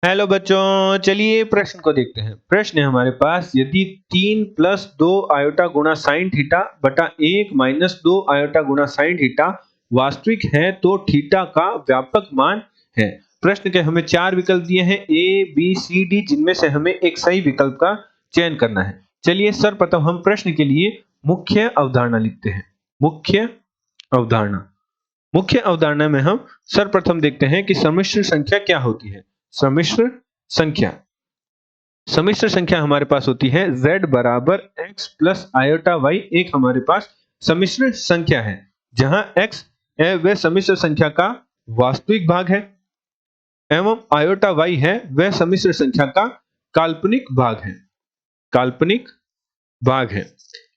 Hello बच्चों, चलिए प्रश्न को देखते हैं। प्रश्न है हमारे पास, यदि 3 प्लस 2 आयोटा गुणा साइन थीटा बटा 1 माइनस 2 आयोटा गुणा साइन थीटा वास्तविक है तो थीटा का व्यापक मान है। प्रश्न के हमें चार विकल्प दिए हैं ए बी सी डी, जिनमें से हमें एक सही विकल्प का चयन करना है। चलिए सर्वप्रथम हम प्रश्न के लिए मुख्य अवधारणा लिखते हैं। मुख्य अवधारणा में हम सर्वप्रथम देखते हैं कि सम्मिश्र संख्या क्या होती है। सम्मिश्र संख्या सम्मिश्र संख्या हमारे पास होती है z बराबर x प्लस आयोटा y। एक हमारे पास सम्मिश्र संख्या है जहां x है वह सम्मिश्र संख्या का वास्तविक भाग है एवं आयोटा y है वह सम्मिश्र संख्या का काल्पनिक भाग है।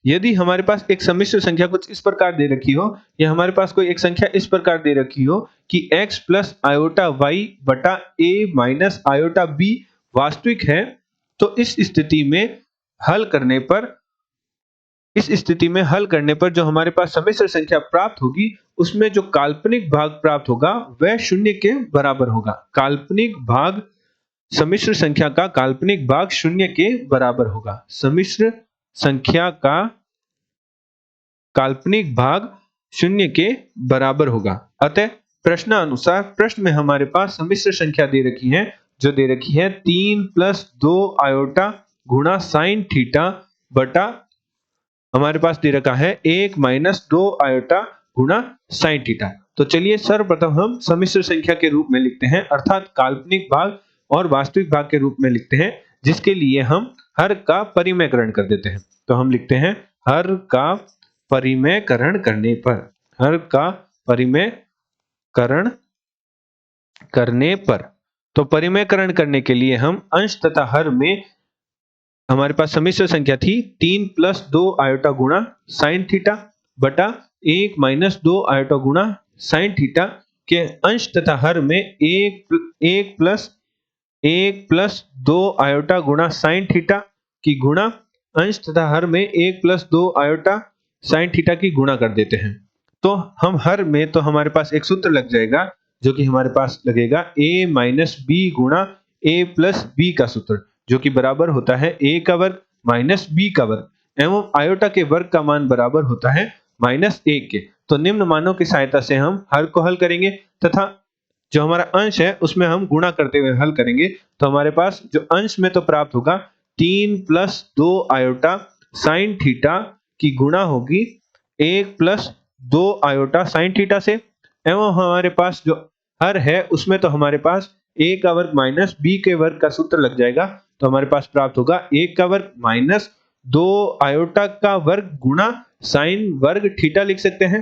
यदि हमारे पास एक सम्मिश्र संख्या कुछ इस प्रकार दे रखी हो, या हमारे पास कोई एक संख्या इस प्रकार दे रखी हो कि x प्लस आयोटा y बटा a माइनस आयोटा b वास्तविक है, तो इस स्थिति में हल करने पर जो हमारे पास सम्मिश्र संख्या प्राप्त होगी उसमें जो काल्पनिक भाग प्राप्त होगा वह शून्य के बराबर होगा। सम्मिश्र संख्या का काल्पनिक भाग शून्य के बराबर होगा। सम्मिश्र संख्या का काल्पनिक भाग शून्य के बराबर होगा। अतः प्रश्नानुसार प्रश्न में हमारे पास सम्मिश्र संख्या दे रखी है, जो दे रखी है 3 प्लस 2 आयोटा गुणा साइन थीटा बटा हमारे पास दे रखा है 1 माइनस 2 आयोटा गुणा साइन थीटा। तो चलिए सर्वप्रथम हम सम्मिश्र संख्या के रूप में लिखते हैं, अर्थात काल्पनिक भाग और वास्तविक भाग के रूप में लिखते हैं, जिसके लिए हम हर का परिमेयकरण कर देते हैं। तो हम लिखते हैं हर का परिमेयकरण करने पर तो परिमेयकरण करने के लिए हम अंश तथा हर में हमारे पास सम्मिश्र संख्या थी 3 प्लस 2 आयोटा गुणा साइन थीटा बटा 1 माइनस 2 आयोटा गुणा साइन थीटा के अंश तथा हर में 1 प्लस 2 आयोटा गुणा साइन थीटा की गुणा अंश तथा हर में 1 प्लस 2 आयोटा साइन थीटा की गुणा कर देते हैं। तो हम हर में तो हमारे पास एक सूत्र लग जाएगा, जो कि हमारे पास लगेगा a माइनस बी गुणा a प्लस बी का सूत्र, जो कि बराबर होता है a का वर्ग माइनस b का वर्ग एवं आयोटा के वर्ग का मान बराबर होता है माइनस 1 के। तो निम्न मानों की सहायता से हम हर को हल करेंगे तथा जो हमारा अंश है उसमें हम गुणा करते हुए हल करेंगे। तो हमारे पास जो अंश में तो प्राप्त होगा 3 प्लस 2 आयोटा साइन थीटा की गुणा होगी 1 प्लस 2 आयोटा साइन थीटा से, एवं हमारे पास जो हर है उसमें तो हमारे पास a का वर्ग माइनस b के वर्ग का सूत्र लग जाएगा। तो हमारे पास प्राप्त होगा 1 का वर्ग माइनस 2 आयोटा का वर्ग गुणा साइन वर्ग थीटा लिख सकते हैं।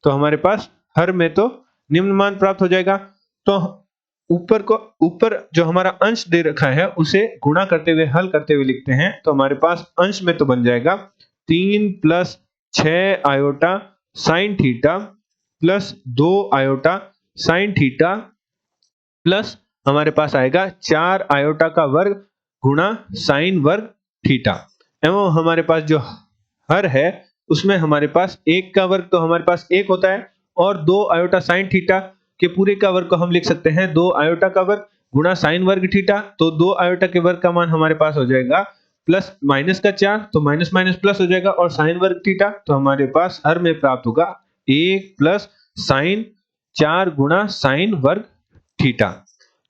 तो हमारे पास हर में तो निम्न मान प्राप्त हो जाएगा। तो ऊपर जो हमारा अंश दे रखा है उसे गुणा करते हुए हल करते हुए लिखते हैं। तो हमारे पास अंश में तो बन जाएगा 3 plus 6 iota sine theta plus 2 iota sine theta plus हमारे पास आएगा 4 आयोटा का वर्ग गुणा साइन वर्ग थीटा, एवं हमारे पास जो हर है उसमें हमारे पास 1 का वर्ग तो हमारे पास 1 होता है और 2 आयोटा साइन थीटा के पूरे का वर्ग को हम लिख सकते हैं 2 आयोटा का वर्ग गुणा साइन वर्ग थीटा। तो 2 आयोटा के वर्ग का मान हमारे पास हो जाएगा प्लस माइनस का 4, तो माइनस माइनस प्लस हो जाएगा, और साइन वर्ग थीटा तो हमारे पास हर में प्राप्त होगा 1 प्लस साइन 4 गुणा साइन वर्ग थीटा।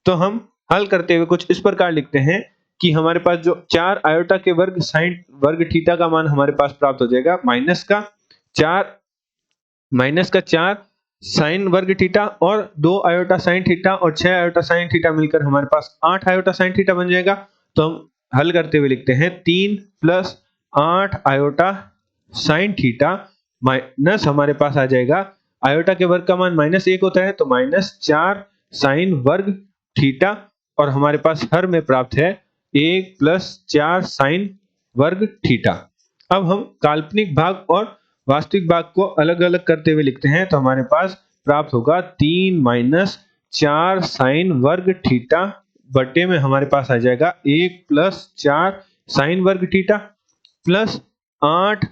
तो हम हल करते हुए कुछ इस प्रकार लिखते हैं कि हमारे पास जो 4 आयोटा के वर्ग साइन वर्ग थीटा का मान हमारे पास प्राप्त हो जाएगा माइनस का 4 साइन वर्ग थीटा और 2 आयोटा साइन थीटा और 6 आयोटा साइन थीटा मिलकर हमारे पास 8 आयोटा साइन थीटा बन जाएगा। तो हम हल करते हुए लिखते हैं 3 plus 8 iota sine theta minus हमारे पास आ जाएगा आयोटा के वर्ग का मान माइनस 1 होता है, तो माइनस 4 साइन वर्ग थीटा, और हमारे पास हर में प्राप्त है 1 प्लस 4 साइन वर्ग थीटा। अब हम काल्पनिक भाग और वास्तविक भाग को अलग अलग करते हुए लिखते हैं। तो हमारे पास प्राप्त होगा 3 माइनस 4 साइन वर्ग थीटा बटे में हमारे पास आ जाएगा 1 प्लस 4 साइन वर्ग थीटा प्लस 8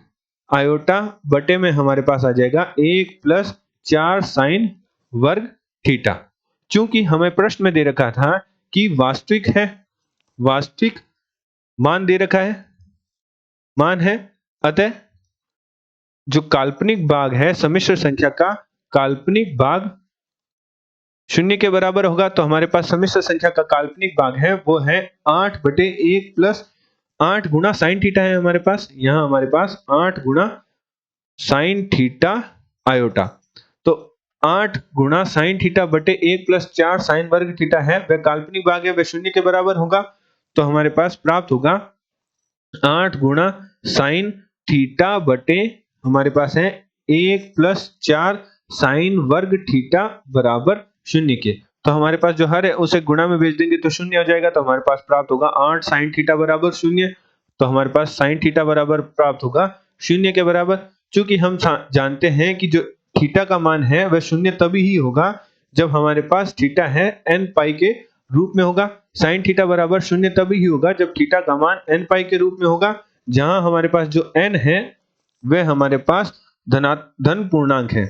आयोटा बटे में हमारे पास आ जाएगा 1 प्लस 4 साइन वर्ग थीटा। चूंकि हमें प्रश्न में दे रखा था कि वास्तविक है, वास्तविक मान दे रखा है, मान है, अतः जो काल्पनिक भाग है सम्मिश्र संख्या का काल्पनिक भाग शून्य के बराबर होगा। तो हमारे पास सम्मिश्र संख्या का काल्पनिक भाग है वो है 8/1 प्लस 8 गुना साइन थीटा है हमारे पास। यहां हमारे पास 8 गुना साइन थीटा आयोटा। तो 8 गुना साइन थीटा बटे 1 प्लस 4 साइन वर्ग थीटा है, वह काल्पनिक भाग है, वह शून्य के बराबर होगा। तो हमारे पास प्राप्त होगा 8 गुना साइन थीटा बटे हमारे पास है 1 प्लस 4 साइन वर्ग थीटा बराबर शून्य के। तो हमारे पास जो हर है उसे गुणा में भेज देंगे तो शून्य हो जाएगा। तो हमारे पास प्राप्त होगा 8 साइन थीटा बराबर शून्य। तो हमारे पास साइन थीटा बराबर प्राप्त होगा शून्य के बराबर। चूंकि हम जानते हैं कि जो थीटा का मान है वह शून्य तभी ही होगा जब हमारे पास थीटा है n पाई के रूप में होगा। साइन थीटा बराबर शून्य तभी ही होगा जब थीटा का मान n पाई के रूप में होगा, जहां हमारे पास जो n है वह हमारे पास धन पूर्णांक है।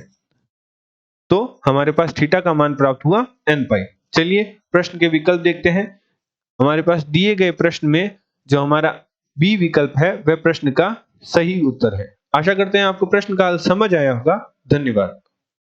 तो हमारे पास थीटा का मान प्राप्त हुआ n पाई। चलिए प्रश्न के विकल्प देखते हैं। हमारे पास दिए गए प्रश्न में जो हमारा बी विकल्प है वह प्रश्न का सही उत्तर है। आशा करते हैं आपको प्रश्न का हल समझ आया होगा। धन्यवाद।